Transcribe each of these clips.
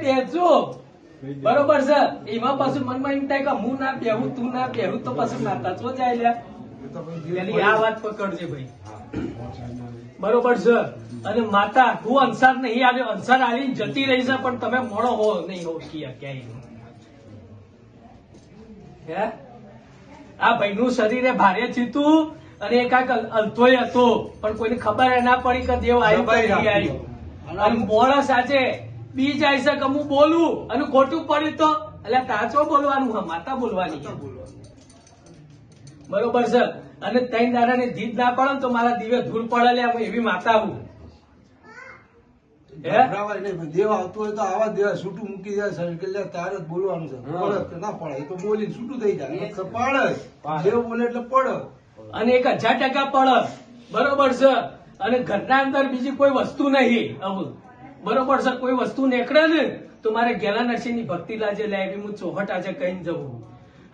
બેસજો બરોબર છે. એમાં પાછું મનમાં એમ થાય કે હું ના બેહું તું ના બેહું તો પછી નાતા છો જાય લ્યા. પેલી આ વાત પકડજે ભાઈ બરોબર છે. અને માતા હું અંસાર નહીં આવ્યો, અંસાર આવીને જતી રહી છે પણ તમે મોડો હો નહીં હો ક્યાંય. હે આ ભાઈ નું શરીર ભારે થયું અને એ કાંઈક અલથોય હતો પણ કોઈને ખબર ના પડી કે દેવ આવ્યું કે નહીં આવ્યું. અને મોણસ આજે બી જાય છે કે હું બોલું અને ખોટું પડ્યું તો એટલે તાચો બોલવાનું હા માતા બોલવાની બરોબર છે. અને ત્રણ દાડાની જીદ ના પડે ને તો મારા દીવે ધૂળ પડે લે હું એવી માતા હું. દેવ આવતું હોય તો આવા દેવા છૂટું મૂકી જાય તારે જ બોલવાનું છે. પડે કે ના પડે એ તો બોલી છૂટું થઈ જાય. પડે દેવ બોલે એટલે પડે અને 1000% પડે બરોબર છે. અને ઘરના અંદર બીજી કોઈ વસ્તુ નહીં આવું બરોબર છે. કોઈ વસ્તુ નીકળે ને તો મારે ગેલા નરસિંહની ભક્તિ લાજે લાવી હું ચોહટ આજે કઈ જવું.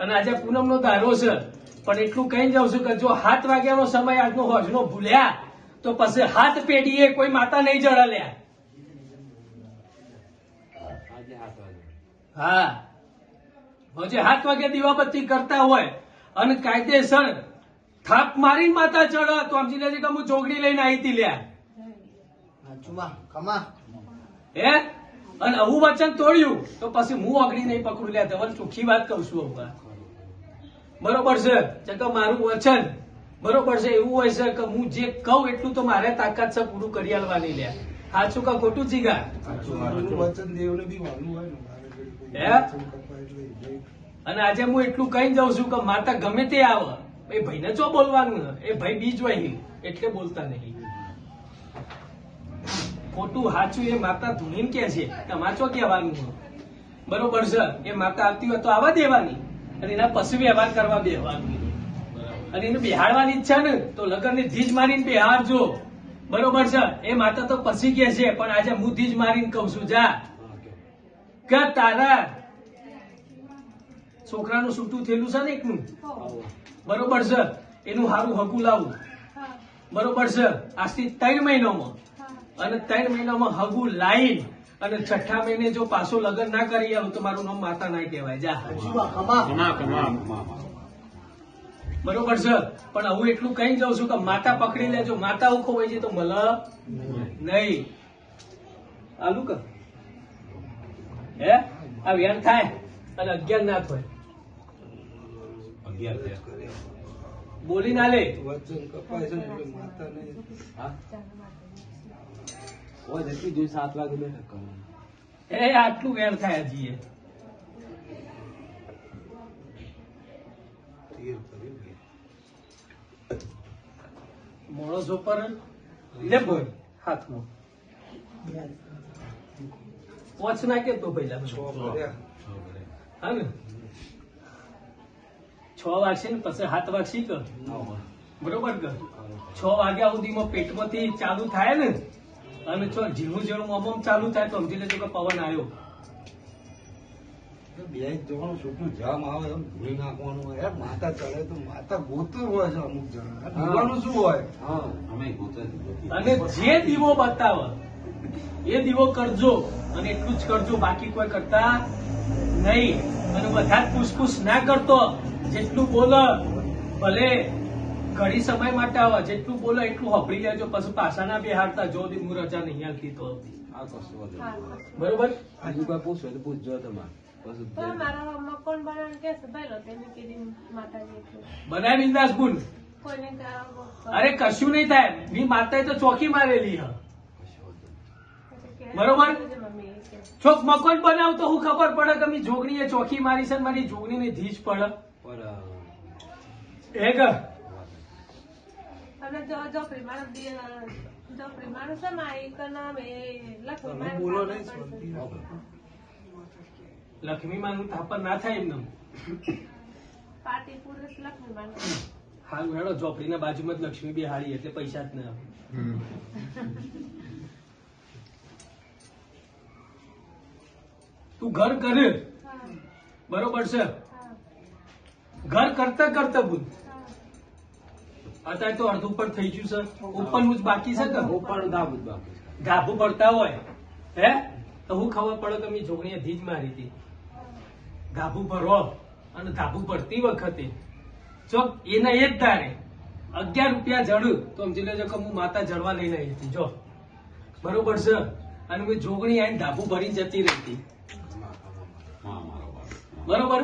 અને આજે પૂનમ નો દારો છે પણ એટલું કઈ જાઉં છું કે જો 7 વાગ્યાનો સમય આજનો હોજનો ભૂલ્યા તો પછી 7 પેઢીએ કોઈ માતા નહીં જડાલ્યા. હા હજે 7 વાગે દીવાબત્તી કરતા હોય અને કાયદેસર થાપ મારીને માતા ચડે તો સમજી લેજે કે હું ચોગડી લઈને આવી હતી લ્યા. હે અને આવું વચન તોડ્યું તો પછી હું અગડી નહીં પકડું લ્યા. તમારે ચોખ્ખી વાત કઉ છું બરોબર છે કે મારું વચન બરોબર છે એવું હોય છે કે હું જે કહું એટલું તો મારે તાકાત છે પૂરું કરી આલવાની લ્યા. સાચું કા ખોટું જીગા વચન દેવને બી માનવું હોય હે. અને આજે હું એટલું કહી જાઉં છું કે માતા ગમે તે આવે એ ભાઈને ચો બોલવાનું એ ભાઈ બીજ હોય એટલે બોલતા નહીં. ખોટું સાચું એ માતા ધૂણીને કે છે તમારે ચો કહેવાનું બરોબર છે. એ માતા આવતી હોય તો આવવા દેવાની અને એના પછી વ્યવહાર કરવા બેહવાનું. અને એને બેહાડવાની ઈચ્છા ને તો લગનની ધીજ મારીને બેહાડજો બરોબર છે. એ માતા તો પછી કે છે પણ આજે હું ધીજ મારીને કઉ છું જા કે તારા છોકરાનું છૂટું થયેલું છે ને એકનું બરોબર છે એનું સારું હગું લાવું બરોબર છે આજથી 3 મહિનામાં અને 3 મહિનામાં હગું લાઈન અને 6ઠા મહિને જો પાછો લગ્ન ના કરી આવું તો મારું નામ માતા ના કહેવાય જા. બરોબર છે પણ હું એટલું કઈ જાઉં છું કે માતા પકડી લેજો. માતા ઉખો હોય છે તો મલ નહીં આલું કે હે આ વેર થાય અને 11 ના થાય બોલી ના લે વચન કપાય છે એટલે માતા નહીં 7 વાગે બેઠક એ આટલું વેર થાય હજી મોણસ ઉપર લે બોલ હાથમાં પોચ નાખે તો પહેલા હા ને 6 વાગશે ને પછી 7 વાગશે કે બરોબર કે 6 વાગ્યા સુધીમાં પેટમાંથી ચાલુ થાય ને અને જો ઝીણું ઝીણું મોમમ ચાલુ થાય તો સમજી લેજો કે પવન આવ્યો. બે જવાનું છોકરું જામ આવે એમ ધોઈ નાખવાનું હોય યાર. માતા ચડે તો માતા ગોતું હોય છે અમુક જણા દીવાનું શું હોય અને જે દીવો બતાવે એ દીવો કરજો અને એટલું જ કરજો બાકી કોઈ કરતા નહીં. અને બધા જ પૂછપૂછ ના કરતો જેટલું બોલો ભલે ઘણી સમય માટે આવે જેટલું બોલો એટલું હપડી લેજો પછી પાછા ના બેહાડતા જો દી હું રજા નહીં હાલતી તો બરોબર. આજુ કોઈ પૂછો તો પૂછજો તમારે બનાય બિંદાસ ગુણ અરે કશું નહીં થાય. મી માતાએ તો ચોકી મારેલી હ બરોબર. ચોક મકોન બનાવ તો હું ખબર પડે કે મી જોગણીએ ચોકી મારી છે મારી જોગણીની ધીજ પડે એ ગ લક્ષ્મી માનું થાપર ના થાય એમને હાલ મેળો ઝોપડીના બાજુમાં જ લક્ષ્મી બી હારી એટલે પૈસા જ ના આવે. તું ઘર કરે બરોબર છે. ઘર કરતા કરતા ભૂલ અત્યારે તો અડધું ઉપર થઈ ગયું છે. ઉપરનું જ બાકી છે કે ઉપર ધાબુ બાકી ધાબુ પડતા હોય હે તો હું ખબર પડે કે મેં જોગણીએ ધીજ મારી હતી ધાબુ પર હો અને ધાબુ પડતી વખતે જો એના એ જ તારે 11 રૂપિયા જડું તો સમજી લેજો કે હું માતા જડવા લઈને આવી હતી જો બરોબર છે અને મેં જોગણી આવીને ધાબુ ભરી જતી રહી હતી બરોબર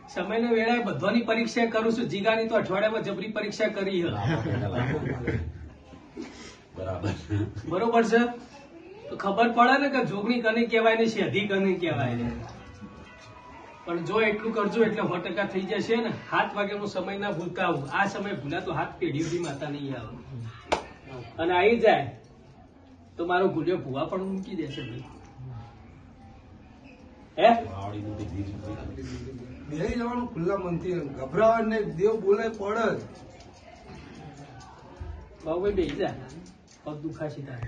સમયને વેળાએ બધાની પરીક્ષા કરું છું જીગાની તો અઠવાડિયામાં જબરી પરીક્ષા કરી છે બરોબર છે તો ખબર પડે ને કે જોગણી કને કહેવાય ને શેધી કને કહેવાય ને પણ જો એટલું કરજો એટલે 100% થઈ જશે ને 7 વાગે હું સમય ના ભૂલતા આવું આ સમય ભૂલા તો હાથ પેઢી સુધી માતા નહીં આવે અને આવી જાય તો મારો ગુલિયો ભૂવા પણ મૂકી દેશે ભાઈ હે બેહી જવાનું ખુલ્લા મનથી ગભરાવા ને દેવ બોલાય પડે જ બાબુભાઈ બેસી જા પગ દુખાશે તારે